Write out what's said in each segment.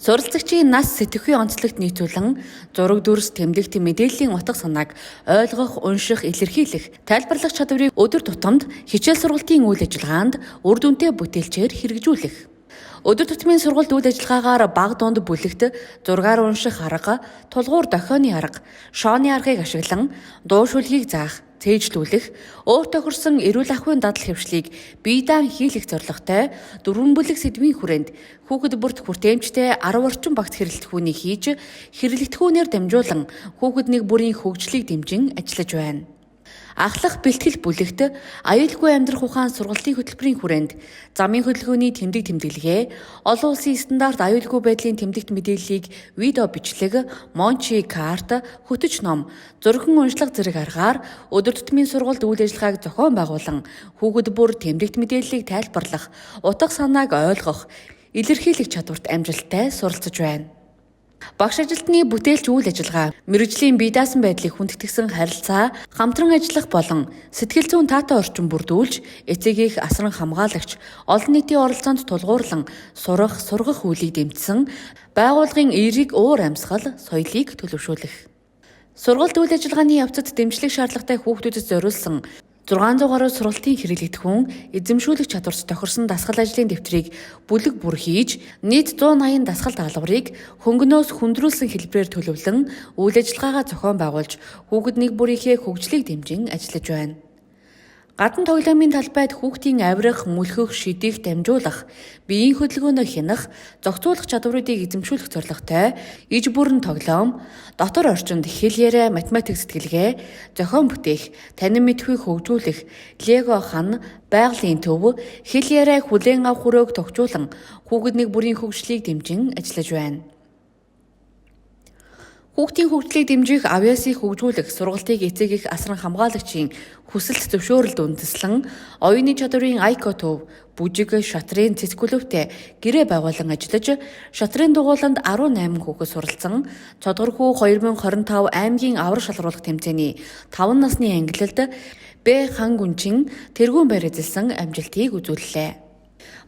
Суралцагчийн нас сэтгэхүйн онцлогт нийцүүлэн зураг дүрс тэмдэгт мэдээллийн утга санааг ойлгох, унших, илэрхийлэх, тайлбарлах чадварыг өдөр тутамд хичээл сургалтын үйл ажиллагаанд үр дүнтэй бүтээлчээр хэрэгжүүлэх. Өдөр тутмын сургалт үйл ажиллагаагаар бага дунд бүлэгт зургаар унших арга, тулгуур дохионы арга, шооны аргыг ашиглан дуу шүлгийг заах, цээжлүүлэх, өөр тохирсон эрүүл ахуйн дадал хэвшлийг бие даан хийлэх зорилготой 4 бүлэг сэдвийн хүрээнд хүүхэд бүрт хүртээмжтэй 10 орчим багц хэрэглэтгүүнийг хийж хэрэглэтгүүнээр дамжуулан хүүхэд нэг бүрийн хөгжлийг дэмжин ажиллаж байна. Ахлах бэлтгэл бүлэгт аюулгүй амьдрах ухаан сургалтын хөтөлбөрийн хүрээнд замын хөдөлгөөний тэмдэг тэмдэглэгээ, олон улсын стандарт аюулгүй байдлын тэмдэгт мэдээллийг видео бичлэг, мончи карт, хөтөч ном, зургийн уншлага зэрэг аргаар өдөр тутмын сургалт үйл ажиллагааг зохион байгуулан хүүхэд бүр тэмдэгт мэдээллийг тайлбарлах, утга санааг ойлгох, илэрхийлэх чадварт амжилттай суралцж байна. Багш ажилтны бүтээлч үйл ажиллагаа, мэргэжлийн бие даасан байдлыг хүндэтгсэн харилцаа, хамтран ажиллах болон сэтгэл зүйн таатай орчин бүрдүүлж, эцэгийнх асран хамгаалагч, олон нийтийн оролцоонд тулгуурлан сурах, сургах үйлийг дэмжсэн байгууллагын эерэг уур амьсгал, соёлыг төлөвшүүлэх. Сургалт үйл ажиллагааны явцад дэмжлэг шаардлагатай хүүхдүүдэд зориулсан 600 гаруй сургалтын хэрэглэгдэхүүн эзэмшүүлэх чадварт тохирсон дасгал ажлын дэвтрийг бүлэг бүр хийж, нийт 180 дасгал даалгаврыг хөнгөнөөс хүндрүүлсэн хэлбэрээр төлөвлөн үйл ажиллагаагаа зохион байгуулж, хүүхэд нэг бүрийнхээ хөгжлийг дэмжин ажиллаж байна. Гадна тоглоомын талбайд хүүхдийн авирах, мүлхэх, шидэх, дамжуулах, биеийн хөдөлгөөнөө хянах, зохицуулах чадваруудыг эзэмшүүлэх зорилготой иж бүрэн тоглоом, дотор орчинд хэл яриа, математик сэтгэлгээ, зохион бүтээх, танин мэдхүйг хөгжүүлэх, лего хан, байгалийн төв, хэл яриа хүлээн авах хүрээг тогтжуулан хүүхэд нэг бүрийн хөгжлийг дэмжин ажиллаж байна. Хүүхдийн хөгжлийг дэмжих, авьяасыг хөгжүүлэх, сургалтыг эцэгийнх асран хамгаалагчийн хүсэлт зөвшөөрөлд үндэслэн, оюуны чадварын IQ төв, бүжиг, шатрын цэцгүүлөвтэй гэрээ байгуулан ажиллаж, шатрын дугууланд 18 хүүхэд суралцсан, цодгорхүү 2025 аймгийн аврах шалруулах тэмцээний 5 насны ангилалд Б хан гүнчин тэргүүн байр эзэлсэн амжилтыг үзүүллээ.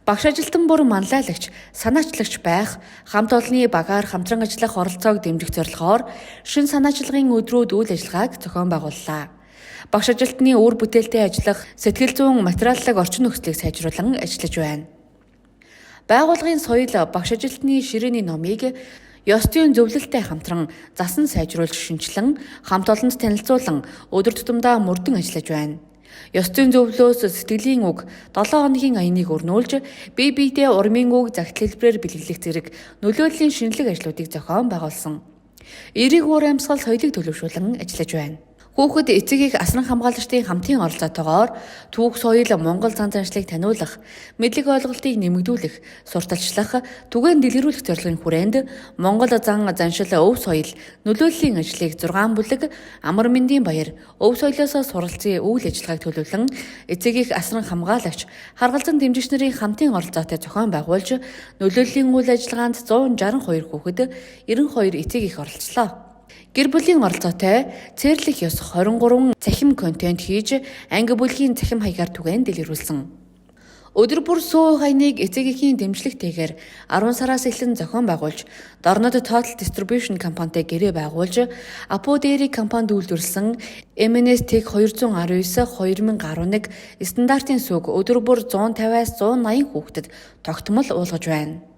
Багш ажилтан бүр манлайлагч, санаачлагч байх, хамт олонны багаар хамтран ажиллах оролцоог дэмжих зорилгоор шин санаачлагын өдрүүд үйл ажиллагааг зохион байгууллаа. Багш ажилтны үр бүтээлтэй ажиллах, сэтгэл зүйн материаллык орчин нөхцөлийг сайжруулан ажиллаж байна. Байгууллагын соёл багш ажилтны ширээний номыг ёс зүйн зөвлөлттэй хамтран засан сайжруулж шинжилэн, хамт олонд танилцуулан өдөр тутамдаа мөрдөн ажиллаж байна. Ёс зүйн зөвлөлөөс сэтгэлийн үг 7 хоногийн аяныг өрнүүлж, бие биедээ урмын үг загтал хэлбэрээр бэлгэлэх зэрэг нөлөөллийн шинэлэг ажлуудыг зохион байгуулсан. Эерэг уур амьсгал соёлыг төлөвшүүлэн ажиллаж байна. Хүүхэд эцэгийнх асран хамгаалагчдын хамтын оролцоотойгоор түүх соёл, Монгол зан заншлыг таниулах, мэдлэг ойлголтыг нэмэгдүүлэх, сурталчлах, түгээн дэлгэрүүлэх зорилгын хүрээнд Монгол зан заншил өв соёл нөлөөллийн ажлыг 6 бүлэг Амар мэндийн баяр өв соёлоос суралцсан үйл ажиллагааг төлөвлөн эцэгийнх асран хамгаалагч, харгалзан дэмжигч нарын хамтын оролцоотой зохион байгуулж, нөлөөллийн үйл ажиллагаанд 162 хүүхэд, 92 эцэгийнх оролцлоо. Гэр бүлийн оролцоотой цэрлэх ёс 23 цахим контент хийж, анги бүлгийн цахим хаягаар түгээн дэлгэрүүлсэн. Өдөр бүр сүү хаяныг эцэгийнхийн дэмжлэгтэйгээр 10 сараас эхлэн зохион байгуулж, Дорнод Total Distribution компанитай гэрээ байгуулж, Апо дээрийг компанид үйлдвэрлэсэн MNS Tech 219 2011 стандартын сүг өдөр бүр 150-аас 180 хүүхдэд тогтмол уулгаж байна.